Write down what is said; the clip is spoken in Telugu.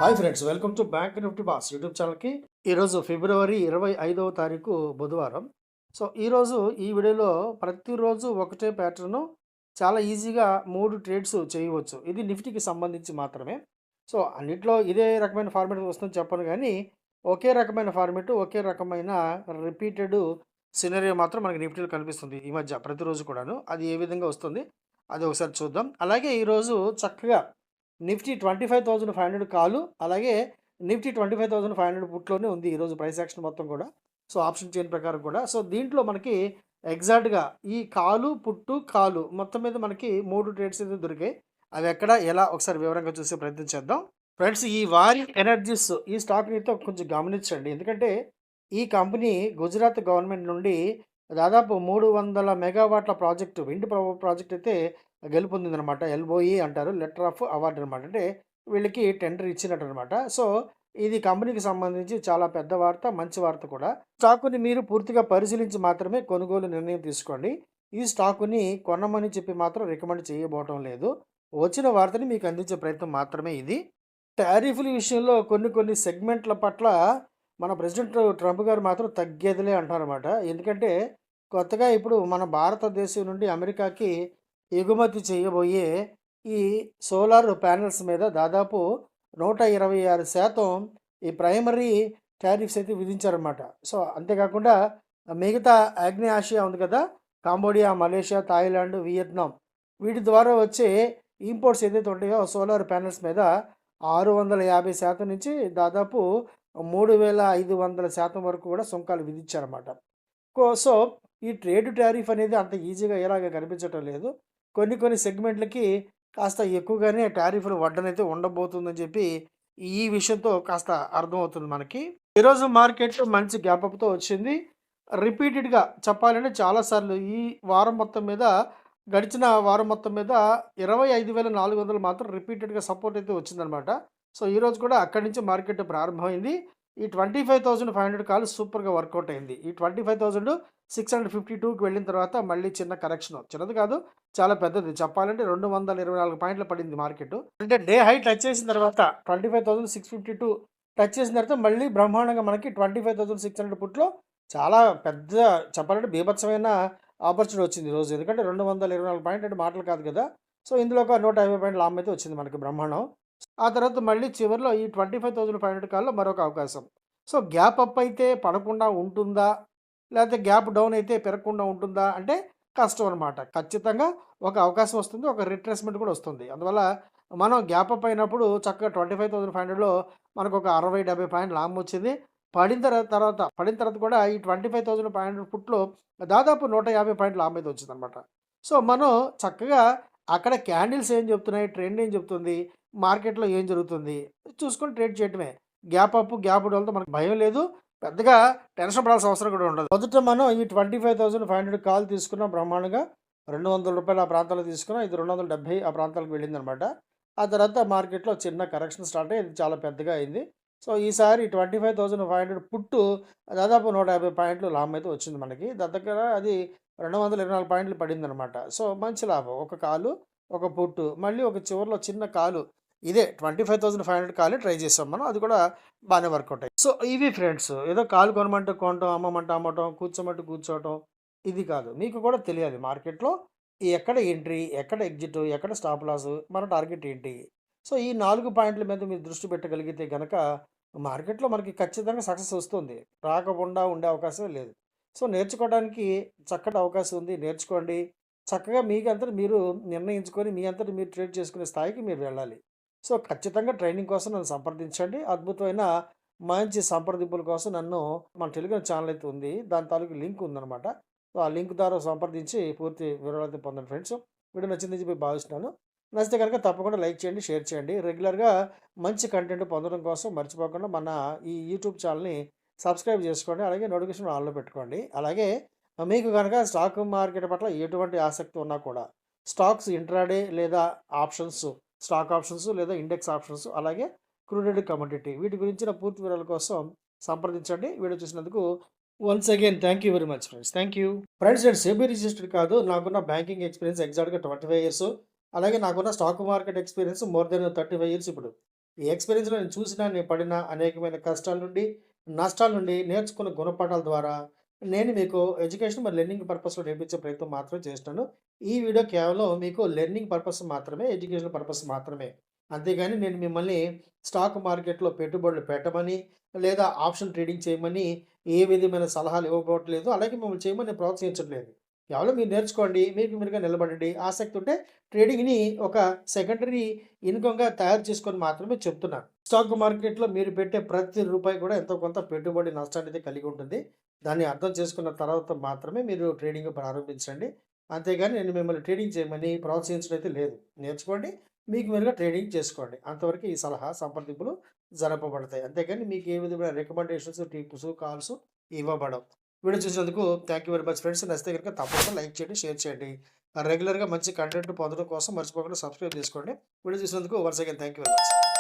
Hi friends, welcome to bank Nifty boss YouTube ఛానల్కి. ఈరోజు ఫిబ్రవరి 25వ తారీఖు బుధవారం. సో ఈరోజు ఈ వీడియోలో ప్రతిరోజు ఒకటే ప్యాటర్ను చాలా ఈజీగా 3 ట్రేడ్స్ చేయవచ్చు. ఇది నిఫ్టీకి సంబంధించి మాత్రమే. సో అన్నిట్లో ఇదే రకమైన ఫార్మేట్ వస్తుందని చెప్పను, కానీ ఒకే రకమైన ఫార్మేట్, ఒకే రకమైన రిపీటెడ్ సినరియో మాత్రం మనకి నిఫ్టీలో కనిపిస్తుంది ఈ మధ్య ప్రతిరోజు కూడాను. అది ఏ విధంగా వస్తుంది అది ఒకసారి చూద్దాం. అలాగే ఈరోజు చక్కగా నిఫ్టీ 25,500 కాలు, అలాగే నిఫ్టీ 25,500 పుట్లోనే ఉంది ఈరోజు ప్రైస్ యాక్షన్ మొత్తం కూడా. సో ఆప్షన్ చైన్ ప్రకారం కూడా. సో దీంట్లో మనకి ఎగ్జాక్ట్గా ఈ కాలు పుట్టు కాలు మొత్తం మీద మనకి 3 ట్రేడ్స్ అయితే దొరికాయి. అవి ఎక్కడ ఎలా ఒకసారి వివరంగా చూసే ప్రయత్నం చేద్దాం. ఫ్రెండ్స్, ఈ వారి ఎనర్జీస్ ఈ స్టాక్ని అయితే కొంచెం గమనించండి. ఎందుకంటే ఈ కంపెనీ గుజరాత్ గవర్నమెంట్ నుండి దాదాపు 300 మెగావాట్ల ప్రాజెక్టు, విండ్ ప్రాజెక్ట్ అయితే గెలుపొందిందనమాట. ఎల్ఓఈ అంటారు, లెటర్ ఆఫ్ అవార్డు అనమాట. అంటే వీళ్ళకి టెండర్ ఇచ్చినట్టు అనమాట. సో ఇది కంపెనీకి సంబంధించి చాలా పెద్ద వార్త, మంచి వార్త కూడా. స్టాకుని మీరు పూర్తిగా పరిశీలించి మాత్రమే కొనుగోలు నిర్ణయం తీసుకోండి. ఈ స్టాకుని కొనమని చెప్పి మాత్రం రికమెండ్ చేయబోవటం లేదు. వచ్చిన వార్తని మీకు అందించే ప్రయత్నం మాత్రమే ఇది. టారిఫ్ల విషయంలో కొన్ని సెగ్మెంట్ల పట్ల మన ప్రెసిడెంట్ ట్రంప్ గారు మాత్రం తగ్గేదిలే అంటారన్నమాట. ఎందుకంటే కొత్తగా ఇప్పుడు మన భారతదేశం నుండి అమెరికాకి ఎగుమతి చేయబోయే ఈ సోలార్ ప్యానెల్స్ మీద దాదాపు 126% ఈ ప్రైమరీ టారిఫ్స్ అయితే విధించారన్నమాట. సో అంతేకాకుండా మిగతా ఆగ్నేయ ఆసియా ఉంది కదా, కాంబోడియా, మలేషియా, థాయిలాండ్, వియత్నాం, వీటి ద్వారా వచ్చే ఇంపోర్ట్స్ ఏదైతే ఉంటాయో సోలార్ ప్యానెల్స్ మీద 650% నుంచి దాదాపు 3500% వరకు కూడా సుంకాలు విధించారన్నమాట. సో ఈ ట్రేడ్ టారిఫ్ అనేది అంత ఈజీగా ఎలాగ కనిపించటం లేదు. కొన్ని సెగ్మెంట్లకి కాస్త ఎక్కువగానే టారిఫ్లు వడ్డనైతే ఉండబోతుందని చెప్పి ఈ విషయంతో కాస్త అర్థమవుతుంది మనకి. ఈరోజు మార్కెట్ మంచి గ్యాప్ అప్తో వచ్చింది. రిపీటెడ్గా చెప్పాలంటే చాలాసార్లు ఈ వారం మొత్తం మీద, గడిచిన వారం మొత్తం మీద 25,400 మాత్రం రిపీటెడ్గా సపోర్ట్ అయితే వచ్చిందనమాట. సో ఈరోజు కూడా అక్కడి నుంచి మార్కెట్ ప్రారంభమైంది. ఈ 25,500 కాల్ సూపర్గా వర్కౌట్ అయింది. ఈ 25,652కి వెళ్ళిన తర్వాత మళ్ళీ చిన్న కరెక్షన్, చిన్నది కాదు చాలా పెద్దది చెప్పాలంటే, 224 పాయింట్లు పడింది మార్కెట్. అంటే డే హై టచ్ చేసిన తర్వాత 25,652 టచ్ చేసిన తర్వాత మళ్ళీ బ్రహ్మాండంగా మనకి 25,600 పుట్లో చాలా పెద్ద, చెప్పాలంటే బీభత్సమైన ఆపర్చునిటీ వచ్చింది ఈరోజు. ఎందుకంటే 224 పాయింట్ అంటే మాటలు కాదు కదా. సో ఇందులో ఒక 150 పాయింట్ల లాభం అయితే వచ్చింది మనకి, బ్రహ్మాండం. ఆ తర్వాత మళ్ళీ చివరిలో ఈ 25,500 కాల్లో మరొక అవకాశం. సో గ్యాప్ అప్ అయితే పడకుండా ఉంటుందా, లేకపోతే గ్యాప్ డౌన్ అయితే పెరగకుండా ఉంటుందా అంటే కష్టం అనమాట. ఖచ్చితంగా ఒక అవకాశం వస్తుంది, ఒక రిట్రేస్మెంట్ కూడా వస్తుంది. అందువల్ల మనం గ్యాప్ అప్ అయినప్పుడు చక్కగా 25,500లో మనకు ఒక 60-70 పాయింట్ల లాభం వచ్చింది. పడిన తర్వాత కూడా ఈ 25,500 ఫుట్లో దాదాపు 150 పాయింట్ల లాభం అయితే వచ్చిందనమాట. సో మనం చక్కగా అక్కడ క్యాండిల్స్ ఏం చెప్తున్నాయి, ట్రెండ్ ఏం చెప్తుంది, మార్కెట్‌లో ఏం జరుగుతుంది చూసుకొని ట్రేడ్ చేయటమే. గ్యాప్ అప్, గ్యాప్ డౌన్‌తో మనకు భయం లేదు. పెద్దగా టెన్షన్ పడాల్సిన అవసరం కూడా ఉండదు. మొదట మనం ఈ 25,500 కాల్ తీసుకున్నాం బ్రహ్మాండంగా. రూ. 200 ఆ ప్రాంతాల్లో తీసుకున్నాం. ఇది 270 ఆ ప్రాంతాలకు వెళ్ళిందనమాట. ఆ తర్వాత మార్కెట్‌లో చిన్న కరెక్షన్ స్టార్ట్ అయ్యి ఇది చాలా పెద్దగా అయింది. సో ఈసారి 25,500 పుట్టు దాదాపు 150 పాయింట్లు లాభం అయితే వచ్చింది మనకి. దగ్గర అది 224 పాయింట్లు పడిందనమాట. సో మంచి లాభం. ఒక కాలు, ఒక పుట్టు, మళ్ళీ ఒక చివరిలో చిన్న కాలు. ఇదే 25,500 కాలే ట్రై చేసాం మనం. అది కూడా బాగానే వర్కౌట్ అయ్యింది. సో ఇవి ఫ్రెండ్స్, ఏదో కాలు కొనమంటే కొనటం, అమ్మమంటే అమ్మటం, కూర్చోమంటే కూర్చోవటం ఇది కాదు. మీకు కూడా తెలియాలి మార్కెట్‌లో ఎక్కడ ఎంట్రీ, ఎక్కడ ఎగ్జిట్, ఎక్కడ స్టాప్ లాస్, మన టార్గెట్ ఏంటి. సో ఈ 4 పాయింట్ల మీద మీరు దృష్టి పెట్టగలిగితే గనక మార్కెట్‌లో మనకి ఖచ్చితంగా సక్సెస్ వస్తుంది. రాకుండా ఉండే అవకాశమే లేదు. సో నేర్చుకోవడానికి చక్కటి అవకాశం ఉంది. నేర్చుకోండి. చక్కగా మీకంతట మీరు నిర్ణయించుకొని మీ అంతట మీరు ట్రేడ్ చేసుకునే స్థాయికి మీరు వెళ్ళాలి. సో ఖచ్చితంగా ట్రైనింగ్ కోసం నన్ను సంప్రదించండి. అద్భుతమైన మంచి సంప్రదింపుల కోసం నన్ను మన టెలిగ్రామ్ ఛానల్ అయితే ఉంది. దాని తాలూకు లింక్ ఉందనమాట. సో ఆ లింక్ ద్వారా సంప్రదించి పూర్తి వివరాలైతే పొందండి ఫ్రెండ్స్. వీడియో నచ్చిందని చెప్పి భావిస్తున్నాను. నచ్చితే కనుక తప్పకుండా లైక్ చేయండి, షేర్ చేయండి. రెగ్యులర్‌గా మంచి కంటెంట్ పొందడం కోసం మర్చిపోకుండా మన ఈ యూట్యూబ్ ఛానల్‌ని సబ్స్క్రైబ్ చేసుకోండి. అలాగే నోటిఫికేషన్ ఆన్‌లో పెట్టుకోండి. అలాగే మీకు గనక స్టాక్ మార్కెట్ పట్ల ఎటువంటి ఆసక్తి ఉన్నా కూడా స్టాక్స్ ఇంట్రాడే లేదా ఆప్షన్స్, స్టాక్ ఆప్షన్స్ లేదా ఇండెక్స్ ఆప్షన్స్, అలాగే క్రూడ్ కమోడిటీ, వీటి గురించిన పూర్తి వివరాల కోసం సంప్రదించండి. వీడియో చూసినందుకు once again thank you very much friends. Thank you. Friends, నేను సెబీ రిజిస్టర్డ్ కాదు. నాకున్న బ్యాంకింగ్ ఎక్స్పీరియన్స్ ఎగ్జాక్ట్‌గా 25 ఇయర్స్. అలాగే నాకున్న stock market experience more than 35 years ఇప్పుడు. ఈ ఎక్స్‌పీరియన్స్‌లో నేను చూసిన, నేను పడిన అనేకమైన కష్టాల నుండి, నష్టాల నుండి నేర్చుకున్న గుణపాఠాల ద్వారా నేను మీకు ఎడ్యుకేషన్ మరి లెర్నింగ్ పర్పస్‌లో నేర్పించే ప్రయత్నం మాత్రమే చేస్తున్నాను. ఈ వీడియో కేవలం మీకు లెర్నింగ్ పర్పస్ మాత్రమే, ఎడ్యుకేషన్ పర్పస్ మాత్రమే. అంతేగాని నేను మిమ్మల్ని స్టాక్ మార్కెట్‌లో పెట్టుబడులు పెట్టమని, లేదా ఆప్షన్ ట్రేడింగ్ చేయమని ఏ విధమైన సలహాలు ఇవ్వబోట్లేదు. అలాగే మిమ్మల్ని చేయమని నేను ప్రోత్సహించట్లేదు. కేవలం మీరు నేర్చుకోండి. మీకు మీరుగా నిలబడండి. ఆసక్తి ఉంటే ట్రేడింగ్‌ని ఒక సెకండరీ ఇన్‌కమ్‌గా తయారు చేసుకొని మాత్రమే చెప్తున్నాను. స్టాక్ మార్కెట్‌లో మీరు పెట్టే ప్రతి రూపాయి కూడా ఎంతో కొంత పెట్టుబడి నష్టాన్నయితే కలిగి ఉంటుంది. దాన్ని అర్థం చేసుకున్న తర్వాత మాత్రమే మీరు ట్రేడింగ్ ప్రారంభించండి. అంతేగాని నేను మిమ్మల్ని ట్రేడింగ్ చేయమని ప్రోత్సహించడం అయితే లేదు. నేర్చుకోండి. మీకు మీరుగా ట్రేడింగ్ చేసుకోండి. అంతవరకు ఈ సలహా సంప్రదింపులు జరపబడతాయి. అంతేగాని మీకు ఏ విధమైన రికమెండేషన్స్, టిప్స్, కాల్స్ ఇవ్వబడవు. వీడియో చూసినందుకు thank you very much friends. నచ్చితే గనుక తప్పకుండా లైక్ చేయండి, షేర్ చేయండి. రెగ్యులర్‌గా మంచి కంటెంట్ పొందడం కోసం మర్చిపోకుండా సబ్స్క్రైబ్ చేసుకోండి. వీడియో చూసినందుకు once again thank you very much.